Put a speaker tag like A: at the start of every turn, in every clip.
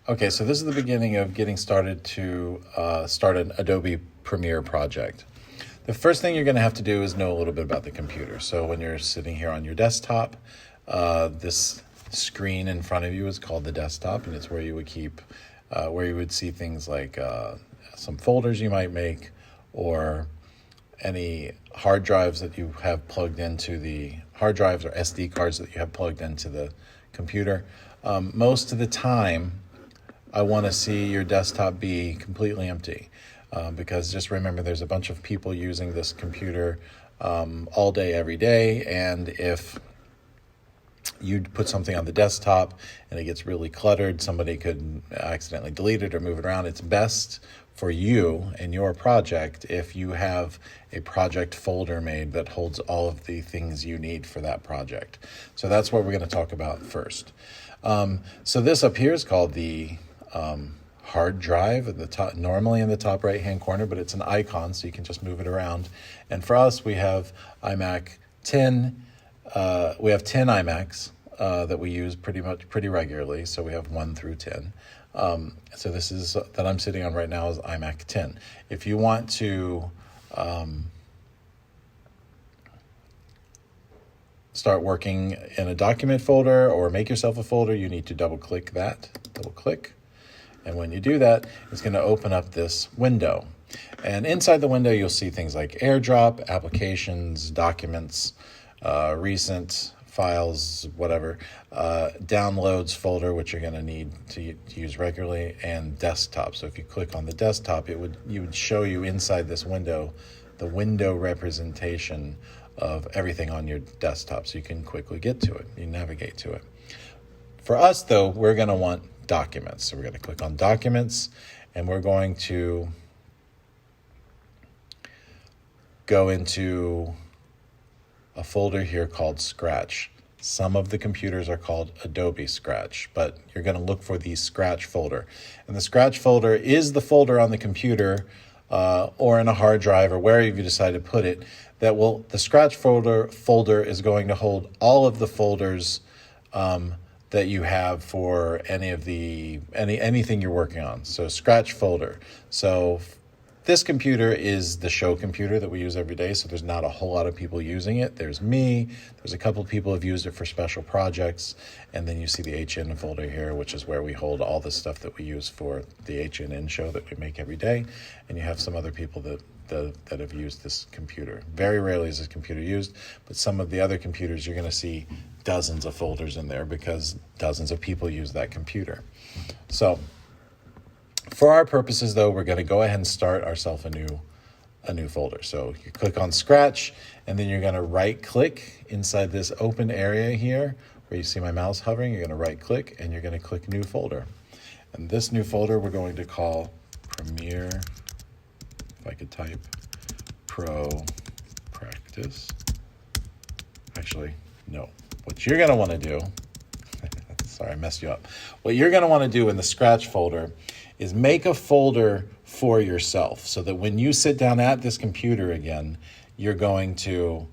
A: Okay, so this is the beginning of getting started to start an Adobe Premiere project. The first thing you're going to have to do is know a little bit about the computer. So when you're sitting here on your desktop, this screen in front of you is called the desktop, and it's where you would keep, where you would see things like some folders you might make, or any hard drives that you have plugged into the hard drives, or SD cards that you have plugged into the computer. Most of the time, I want to see your desktop be completely empty, because just remember there's a bunch of people using this computer all day, every day, and if you put something on the desktop and it gets really cluttered, somebody could accidentally delete it or move it around. It's best for you and your project if you have a project folder made that holds all of the things you need for that project. So that's what we're going to talk about first. So this up here is called the hard drive at the top, normally in the top right hand corner, but it's an icon, so you can just move it around. And for us, we have iMac 10. We have 10 iMacs that we use pretty regularly. So we have 1 through 10. So this is that I'm sitting on right now is iMac 10. If you want to start working in a document folder or make yourself a folder, you need to double click that. Double click. And when you do that, it's going to open up this window. And inside the window, you'll see things like Airdrop, applications, documents, recent files, whatever, downloads folder, which you're going to need to use regularly, and desktop. So if you click on the desktop, you would show you inside this window the window representation of everything on your desktop, so you can quickly get to it. You navigate to it. For us, though, we're going to want documents. So we're going to click on documents, and we're going to go into a folder here called Scratch. Some of the computers are called Adobe Scratch, but you're going to look for the Scratch folder. And the Scratch folder is the folder on the computer or in a hard drive or wherever you decide to put it. The Scratch folder is going to hold all of the folders that you have for anything you're working on. So Scratch folder. So this computer is the show computer that we use every day, so there's not a whole lot of people using it. There's me, there's a couple of people who have used it for special projects, and then you see the HN folder here, which is where we hold all the stuff that we use for the HNN show that we make every day, and you have some other people that have used this computer. Very rarely is this computer used, but some of the other computers you're going to see dozens of folders in there because dozens of people use that computer. So for our purposes, though, we're going to go ahead and start ourselves a new folder. So you click on Scratch, and then you're going to right-click inside this open area here where you see my mouse hovering. You're going to right-click, and you're going to click New Folder. And this new folder we're going to call Premiere, if I could type, Pro Practice. Actually, no. What you're going to want to do, sorry, I messed you up. What you're going to want to do in the Scratch folder is make a folder for yourself so that when you sit down at this computer again, you're going to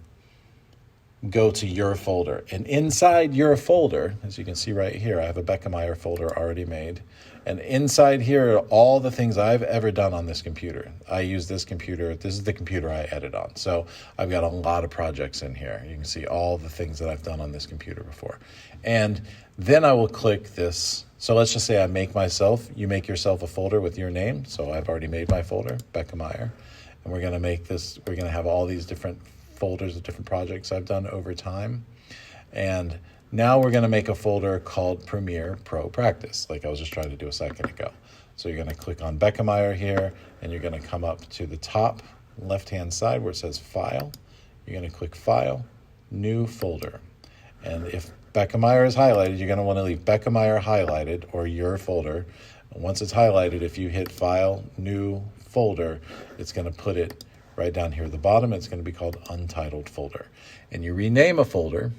A: go to your folder. And inside your folder, as you can see right here, I have a Beckemeyer folder already made. And inside here are all the things I've ever done on this computer. I use this computer. This is the computer I edit on. So I've got a lot of projects in here. You can see all the things that I've done on this computer before. And then I will click this. So let's just say you make yourself a folder with your name. So I've already made my folder, Beckemeyer. And we're going to have all these different folders of different projects I've done over time. And now we're going to make a folder called Premiere Pro Practice, like I was just trying to do a second ago. So you're going to click on Beckemeyer here, and you're going to come up to the top left-hand side where it says File. You're going to click File, New Folder. And if Beckemeyer is highlighted, you're going to want to leave Beckemeyer highlighted or your folder. And once it's highlighted, if you hit File, New Folder, it's going to put it right down here at the bottom. It's going to be called Untitled Folder. And you rename a folder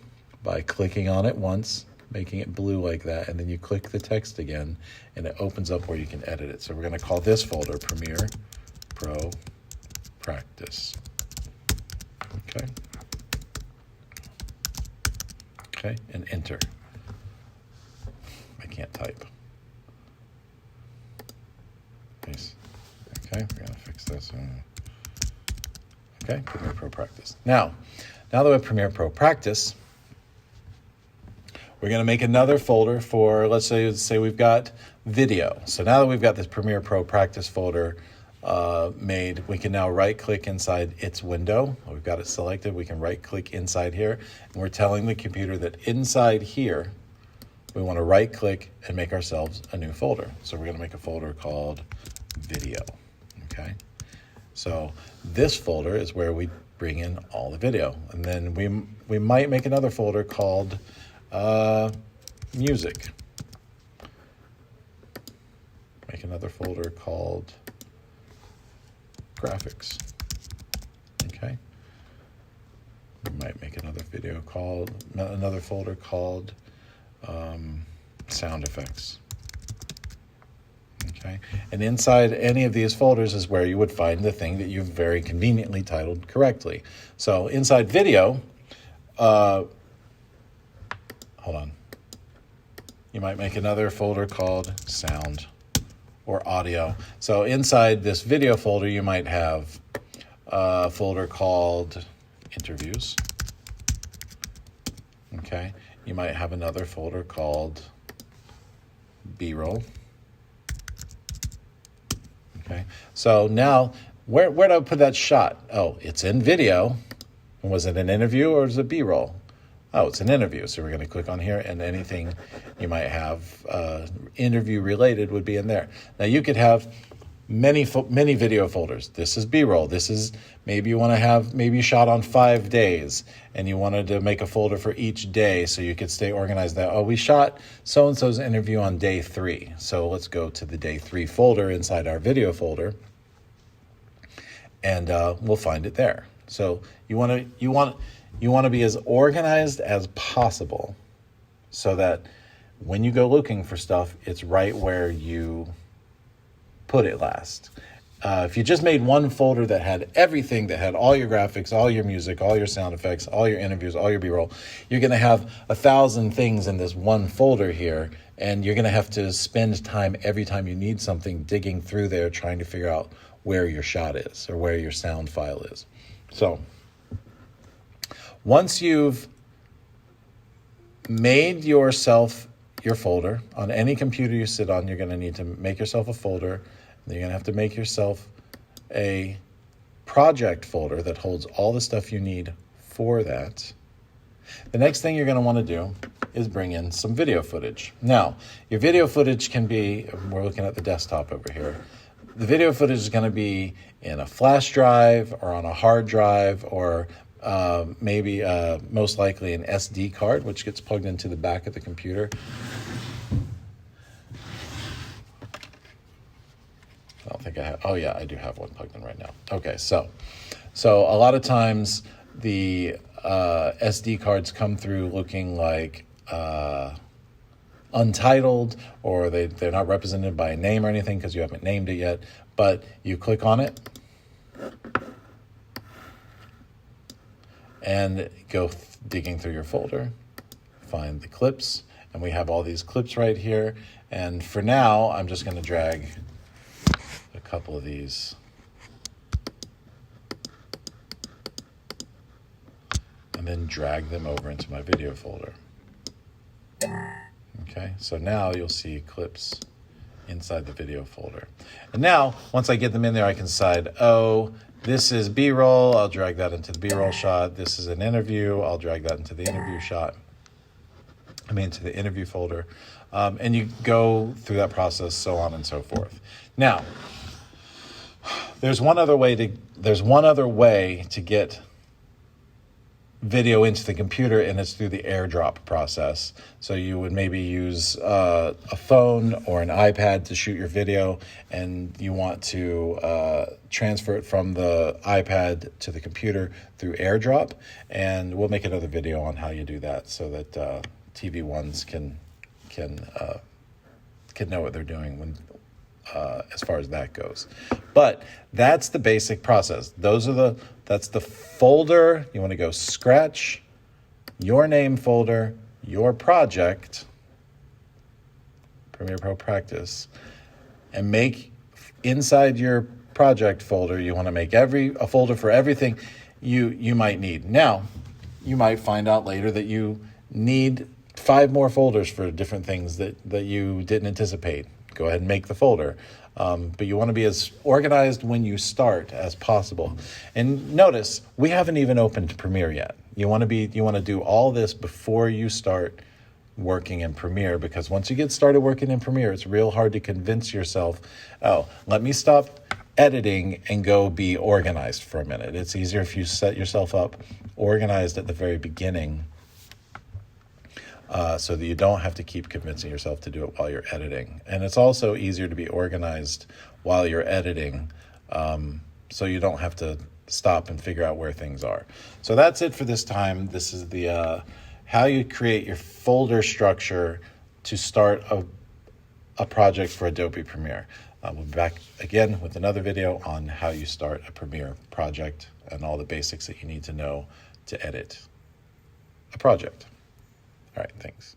A: by clicking on it once, making it blue like that, and then you click the text again, and it opens up where you can edit it. So we're going to call this folder Premiere Pro Practice. Okay. Okay, and enter. I can't type. Practice. Okay, Premiere Pro Practice. Now that we have Premiere Pro Practice, we're going to make another folder for, let's say we've got video. So now that we've got this Premiere Pro Practice folder made, we can now right-click inside its window. We've got it selected. We can right-click inside here, and we're telling the computer that inside here, we want to right-click and make ourselves a new folder. So we're going to make a folder called Video. Okay. So this folder is where we bring in all the video, and then we might make another folder called Music. Make another folder called Graphics. Okay. We might make another folder called Sound Effects. Okay. And inside any of these folders is where you would find the thing that you've very conveniently titled correctly. So inside video, hold on. You might make another folder called Sound or Audio. So inside this video folder, you might have a folder called Interviews. Okay. You might have another folder called B-roll. Okay. So now, where do I put that shot? Oh, it's in video. Was it an interview or is it B-roll? Oh, it's an interview. So we're going to click on here, and anything you might have interview related would be in there. Now you could have many video folders. This is B-roll. This is, maybe you want to have, maybe you shot on 5 days and you wanted to make a folder for each day so you could stay organized. That, oh, we shot so-and-so's interview on day 3. So let's go to the day 3 folder inside our video folder, and we'll find it there. So you want to be as organized as possible so that when you go looking for stuff, it's right where you put it last. If you just made one folder that had everything, that had all your graphics, all your music, all your sound effects, all your interviews, all your B-roll, you're going to have 1,000 things in this one folder here, and you're going to have to spend time every time you need something digging through there trying to figure out where your shot is or where your sound file is. So once you've made yourself your folder on any computer you sit on, you're going to need to make yourself a folder. You're going to have to make yourself a project folder that holds all the stuff you need for that. The next thing you're going to want to do is bring in some video footage. Now, your video footage can be, we're looking at the desktop over here. The video footage is going to be in a flash drive or on a hard drive, or maybe most likely an SD card, which gets plugged into the back of the computer. I don't think I have, oh yeah, I do have one plugged in right now. Okay, so a lot of times the SD cards come through looking like Untitled, or they're not represented by a name or anything because you haven't named it yet, but you click on it and go digging through your folder, find the clips, and we have all these clips right here. And for now, I'm just going to drag a couple of these and then drag them over into my video folder. Okay, so now you'll see clips inside the video folder. And now, once I get them in there, I can decide, oh, this is B-roll, I'll drag that into the B-roll shot. This is an interview, I'll drag that into the interview shot. To the interview folder. And you go through that process, so on and so forth. Now, there's one other way to get video into the computer, and it's through the Airdrop process. So you would maybe use a phone or an iPad to shoot your video, and you want to transfer it from the iPad to the computer through Airdrop. And we'll make another video on how you do that so that TV ones can know what they're doing when as far as that goes. But that's the basic process. That's the folder. You want to go Scratch, your name folder, your project, Premiere Pro Practice, and make inside your project folder. You want to make a folder for everything you might need. Now, you might find out later that you need 5 more folders for different things that you didn't anticipate. Go ahead and make the folder. But you want to be as organized when you start as possible. And notice, we haven't even opened Premiere yet. You want to do all this before you start working in Premiere, because once you get started working in Premiere, it's real hard to convince yourself, oh, let me stop editing and go be organized for a minute. It's easier if you set yourself up organized at the very beginning, so that you don't have to keep convincing yourself to do it while you're editing. And it's also easier to be organized while you're editing, so you don't have to stop and figure out where things are. So that's it for this time. This is the how you create your folder structure to start a project for Adobe Premiere. We'll be back again with another video on how you start a Premiere project and all the basics that you need to know to edit a project. All right, thanks.